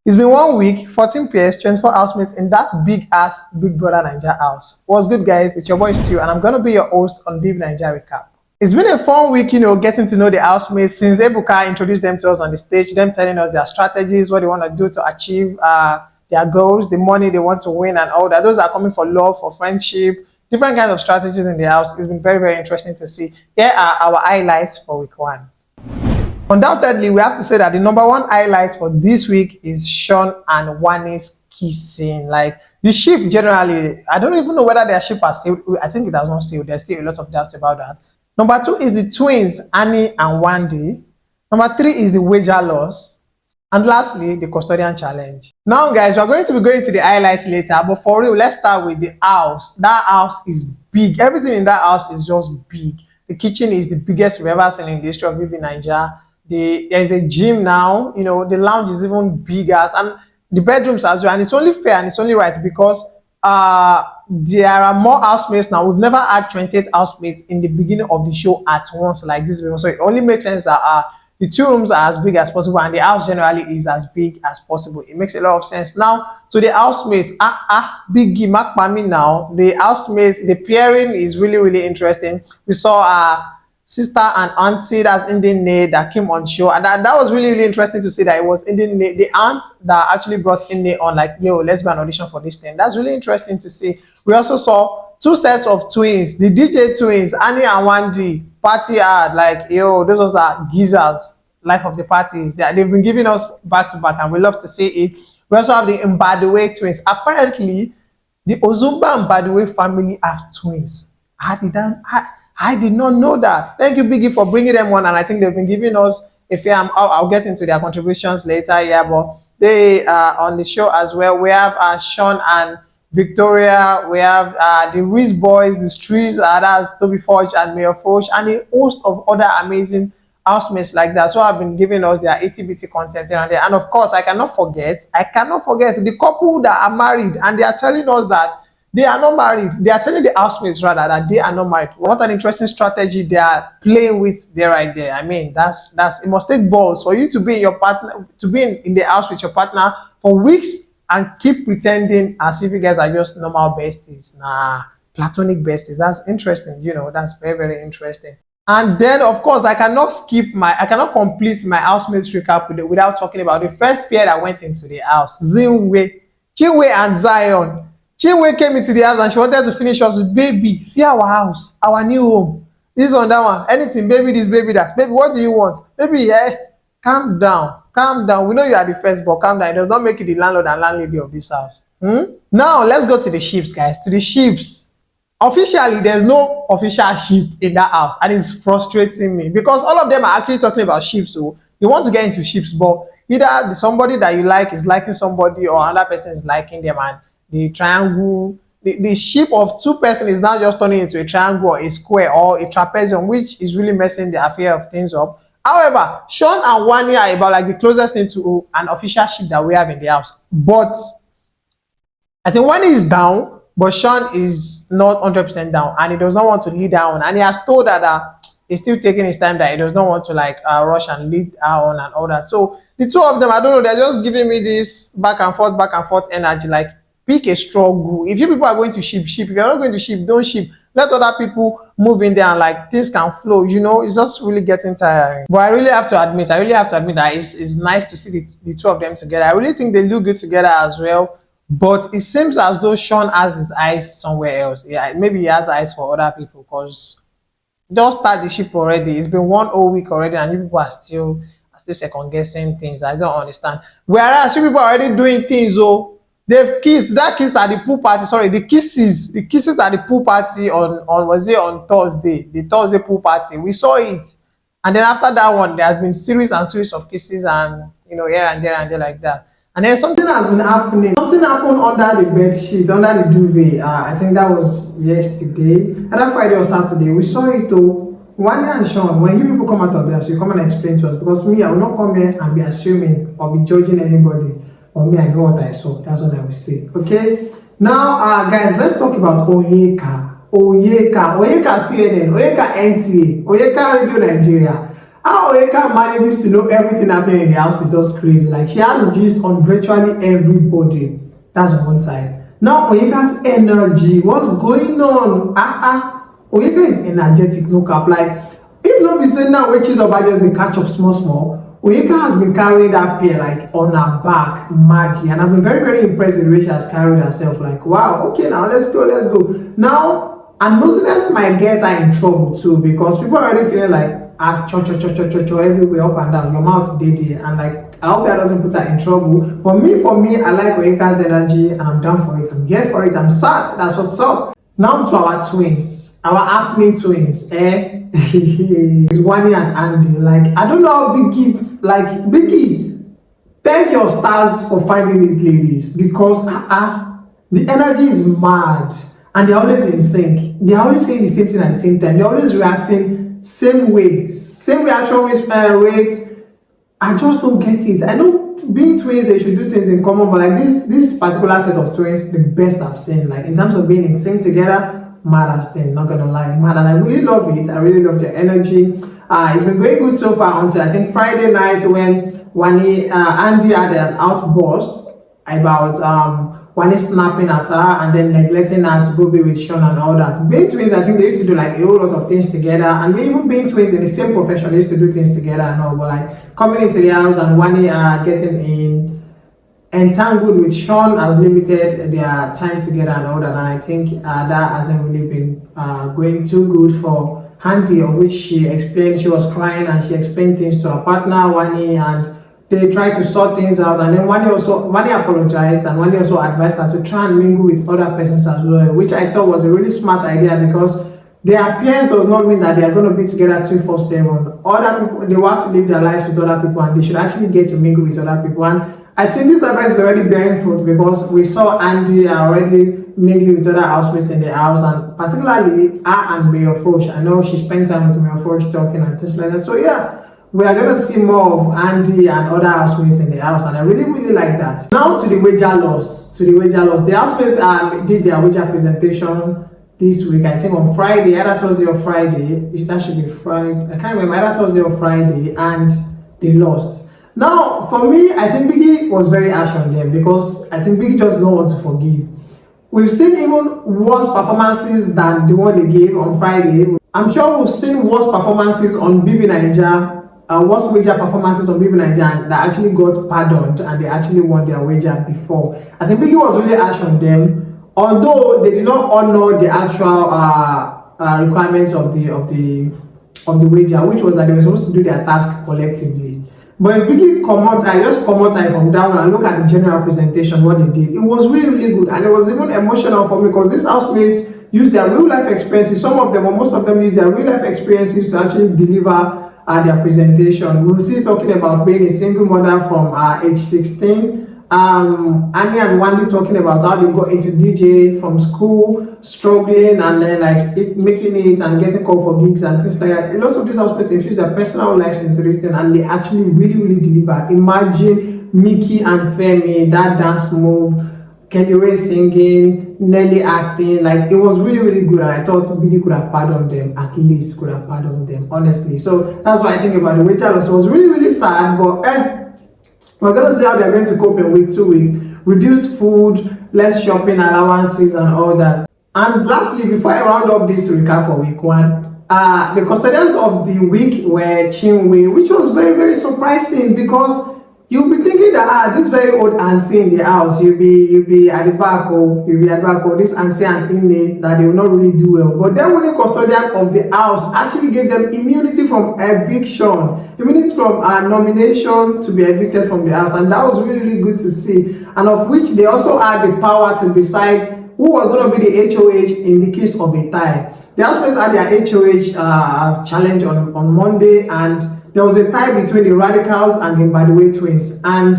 It's been 1 week, 14 pairs, 24 housemates in that big ass Big Brother Naija house. What's good, guys? It's your boy Stew, and I'm gonna be your host on Bbnaijarecap. It's been a fun week, getting to know the housemates since Ebuka introduced them to us on the stage, them telling us their strategies, what they want to do to achieve their goals, the money they want to win, and all that. Those are coming for love, for friendship, different kinds of strategies in the house. It's been very, very interesting to see. Here are our highlights for week 1. Undoubtedly, we have to say that the number one highlight for this week is Sean and Wani's kissing. Like the ship generally, I don't even know whether their ship are still. I think it has not sealed. There's still a lot of doubts about that. Number 2 is the twins, Annie and Wandy. Number 3 is the wager loss. And lastly, the custodian challenge. Now, guys, we're going to be going to the highlights later, but for real, let's start with the house. That house is big. Everything in that house is just big. The kitchen is the biggest we've ever seen in the history of Bbnaijarecap. There's a gym now, the lounge is even bigger, and the bedrooms as well. And it's only fair and it's only right because there are more housemates now. We've never had 28 housemates in the beginning of the show at once like this before. So it only makes sense that the 2 rooms are as big as possible and the house generally is as big as possible. It makes a lot of sense. Now, to the housemates, Biggie Makpami now, the housemates, the pairing is really, really interesting. We saw sister and auntie, that's Indian Nate, that came on show, and that was really, really interesting to see that it was Indian Nate, the aunt that actually brought Indian on, like, yo, let's go and audition for this thing. That's really interesting to see. We also saw 2 sets of twins, the DJ twins, Annie and Wandy, party hard, like, yo, those are geezers, life of the parties. They've been giving us back to back, and we love to see it. We also have the Mbadiwe twins. Apparently, the Ozumba and Mbadiwe family have twins. I did not know that. Thank you, Biggie, for bringing them on, and I think they've been giving us a fair. I'll get into their contributions later, yeah, but they are on the show as well. We have Sean and Victoria. We have the Reese Boys, the Streets, that's Toby Forge and Mayor Forge, and a host of other amazing housemates like that. So I've been giving us their ATBT content here and there. And of course, I cannot forget the couple that are married, and they are telling us that they are not married. They are telling the housemates rather that they are not married. What an interesting strategy they are playing with there right there. I mean, that's it must take balls for you to be in your partner, to be in the house with your partner for weeks and keep pretending as if you guys are just normal besties. Nah, platonic besties. That's interesting. That's very, very interesting. And then, of course, I cannot complete my housemates recap without talking about the first pair that went into the house. Chinwe and Zion. Chinwe came into the house and she wanted to finish us with, baby, see our house, our new home. This one, that one, anything, baby, this, baby, that. Baby, what do you want? Baby, calm down. We know you are the first, but calm down. It does not make you the landlord and landlady of this house. Now, let's go to the ships, guys. To the ships. Officially, there's no official ship in that house, and it's frustrating me because all of them are actually talking about ships. So they want to get into ships, but either somebody that you like is liking somebody or another person is liking them, and the triangle, the shape of 2 persons is now just turning into a triangle or a square or a trapezium, which is really messing the affair of things up. However, Sean and Wani are about like the closest thing to an official ship that we have in the house. But I think Wani is down, but Sean is not 100% down, and he does not want to lead her on. And he has told her that he's still taking his time, that he does not want to rush and lead her on and all that. So the 2 of them, I don't know, they're just giving me this back and forth energy, like, pick a struggle. If you people are going to ship. If you're not going to ship, don't ship. Let other people move in there and like things can flow. It's just really getting tiring. But I really have to admit that it's nice to see the 2 of them together. I really think they look good together as well. But it seems as though Sean has his eyes somewhere else. Yeah, maybe he has eyes for other people because just start the ship already. It's been 1 whole week already, and you people are still second guessing things. I don't understand. Whereas you people are already doing things, they've kissed. That kiss at the pool party. Sorry, the kisses at the pool party on Thursday, the Thursday pool party. We saw it, and then after that one, there has been series and series of kisses, and here and there like that. And then something has been happening. Something happened under the bed sheet, under the duvet. I think that was yesterday, either Friday or Saturday. We saw it though. Wani and Sean, when you people come out of there, so you come and explain to us, because me, I will not come here and be assuming or be judging anybody. Or me, I know what I saw. That's what I will say. Okay. Now, guys, let's talk about Oyeka CNN, Oyeka NTA, Oyeka Radio Nigeria. How Onyeka manages to know everything happening in the house is just crazy. Like she has gist on virtually everybody. That's on one side. Now Onyeka's energy, what's going on? Onyeka is energetic, no cap. Like if not be saying now which is about just the catch up small small. Onyeka has been carrying that pair like on her back, Maggie, and I've been very, very impressed with the way she has carried herself. Like, wow, okay, now let's go, let's go. Now, and nosiness might get her in trouble too because people are already feeling like cho everywhere up and down. Your mouth did it, and like I hope that doesn't put her in trouble. But for me, I like Onyeka's energy, and I'm down for it. I'm here for it. I'm sad. That's what's up. Now to our twins, our happening twins, it's Wani and Andy. Like I don't know how Biggie, thank your stars for finding these ladies because the energy is mad and they're always in sync. They're always saying the same thing at the same time. They're always reacting same way, same reaction rate. I just don't get it. I know being twins, they should do things in common, but like this particular set of twins, the best I've seen. Like in terms of being in sync together, mad as thing, not gonna lie, mad, and I really love it. I really love their energy. It's been going good so far until I think Friday night when Andy had an outburst about Wani snapping at her and then neglecting her to go be with Sean and all that. Being twins, I think they used to do like a whole lot of things together, and even being twins in the same profession, they used to do things together and all. But like coming into the house and Wani getting entangled with Sean has limited their time together and all that. And I think that hasn't really been going too good for Handy, of which she explained she was crying and she explained things to her partner Wani, and they tried to sort things out, and then Wani apologized, and Wani also advised her to try and mingle with other persons as well, which I thought was a really smart idea because their appearance does not mean that they are going to be together 247. Other people, they want to live their lives with other people, and they should actually get to mingle with other people. And I think this advice is already bearing fruit because we saw Andy already mingling with other housemates in the house, and particularly her and Mayor Frosh. I know she spent time with Mayor Frosh talking and things like that. So yeah, we are going to see more of Andy and other housemates in the house, and I really, really like that. Now to the wager loss. The housemates did their wager presentation this week, I think on Friday, either Thursday or Friday. That should be Friday. I can't remember, either Thursday or Friday, and they lost. Now, for me, I think Biggie was very harsh on them because I think Biggie just don't want to forgive. We've seen even worse performances than the one they gave on Friday. I'm sure we've seen worse performances on Bbnaijarecap, worse wager performances on Bbnaijarecap that actually got pardoned and they actually won their wager before. I think Biggie was really harsh on them, although they did not honor the actual requirements of the wager, which was that they were supposed to do their task collectively. But if Biggie come out from down and look at the general presentation, what they did, it was really, really good. And it was even emotional for me because these housemates used their real life experiences. Some of them, or most of them, used their real life experiences to actually deliver their presentation. We're still talking about being a single mother from age 16. Annie and Wendy talking about how they got into DJ from school, struggling, and then like making it and getting called for gigs and things like that. A lot of these housemates infuse their personal lives into this thing, and they actually really, really delivered. Imagine Mickey and Femi, that dance move, Kelly Ray singing, Nelly acting, like it was really, really good. And I thought Biggie could have pardoned them, at least could have pardoned them, honestly. So that's what I think about the wager loss. It was really, really sad, but we're going to see how they're going to cope in week 2 with reduced food, less shopping allowances, and all that. And lastly, before I round up this to recap for week 1, the custodians of the week were Chinwe, which was very, very surprising because you'll be thinking that this very old auntie in the house, you'll be at the back, this auntie and Ine, that they will not really do well. But then when the custodian of the house actually gave them immunity from eviction, immunity from nomination to be evicted from the house, and that was really, really good to see. And of which they also had the power to decide who was going to be the HOH in the case of a tie. The housemates had their HOH challenge on Monday, and there was a tie between the Radicals and the By the Way twins, and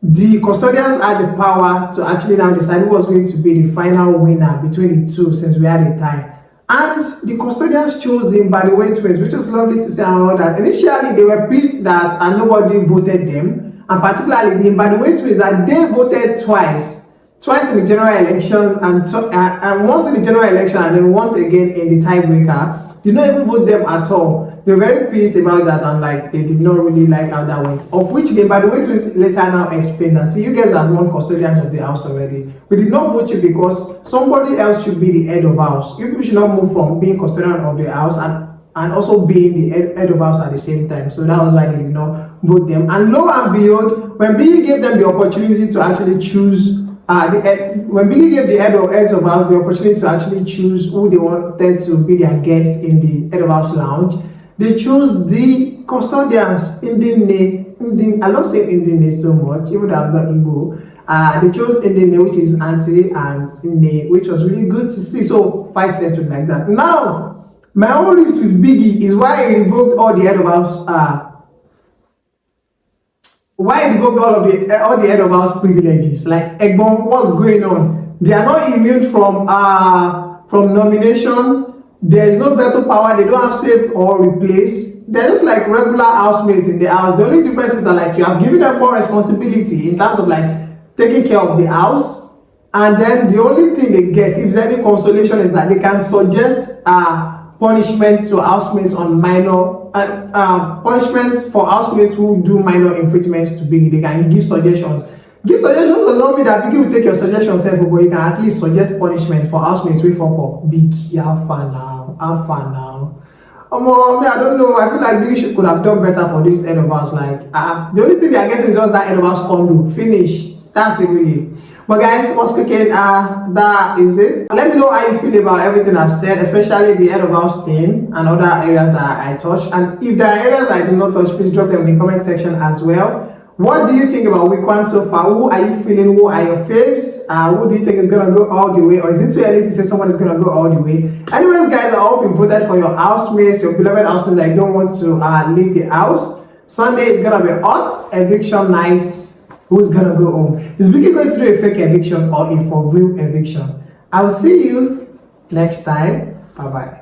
the custodians had the power to actually now decide who was going to be the final winner between the two, since we had a tie. And the custodians chose the By the Way twins, which was lovely to see and all that. Initially, they were pissed that nobody voted them, and particularly the By the Way twins, that they voted twice in the general elections, and once in the general election and then once again in the tiebreaker. did not even vote them at all. They were very pissed about that, and like they did not really like how that went. Of which they, by the way, twins later now explained that, see, you guys have won custodians of the house already. We did not vote you because somebody else should be the head of house. You people should not move from being custodian of the house and also being the head of house at the same time. So that was why they did not vote them. And lo and behold, when Biggie gave them the opportunity to actually choose when Biggie gave the heads of house the opportunity to actually choose who they wanted to be their guests in the head of house lounge, they chose the custodians. I love saying Indine so much, even though I'm not Igbo. They chose Indine, which is Auntie, and Ine, which was really good to see. So fight settled like that. Now, my own rift with Biggie is why he revoked all the head of house. Why he revoked all the head of house privileges? Like, Egbon, what's going on? They are not immune from nomination. There is no veto power. They don't have save or replace. They're just like regular housemates in the house. The only difference is that, like, you have given them more responsibility in terms of like taking care of the house, and then the only thing they get, if there's any consolation, is that they can suggest punishments to housemates on minor punishments for housemates who do minor infringements to Biggie. They can give suggestions. Give suggestions does not mean that Biggie will take your suggestions, but you can at least suggest punishments for housemates we fuck up. Biggie, how far now? I don't know. I feel like Biggie could have done better for this head of house. Like, the only thing they are getting is just that head of house condo. Finish. That's it, really. But guys, what's cooking? That is it. Let me know how you feel about everything I've said, especially the head of house thing and other areas that I touched. And if there are areas I did not touch, please drop them in the comment section as well. What do you think about week 1 so far? Who are you feeling? Who are your faves? Who do you think is gonna go all the way, or is it too early to say someone is gonna go all the way? Anyways, guys, I hope you voted for your housemates, your beloved housemates that you don't want to leave the house. Sunday is gonna be hot eviction night. Who's gonna go home? Is Biggie going to do a fake eviction or a for real eviction? I'll see you next time. Bye bye.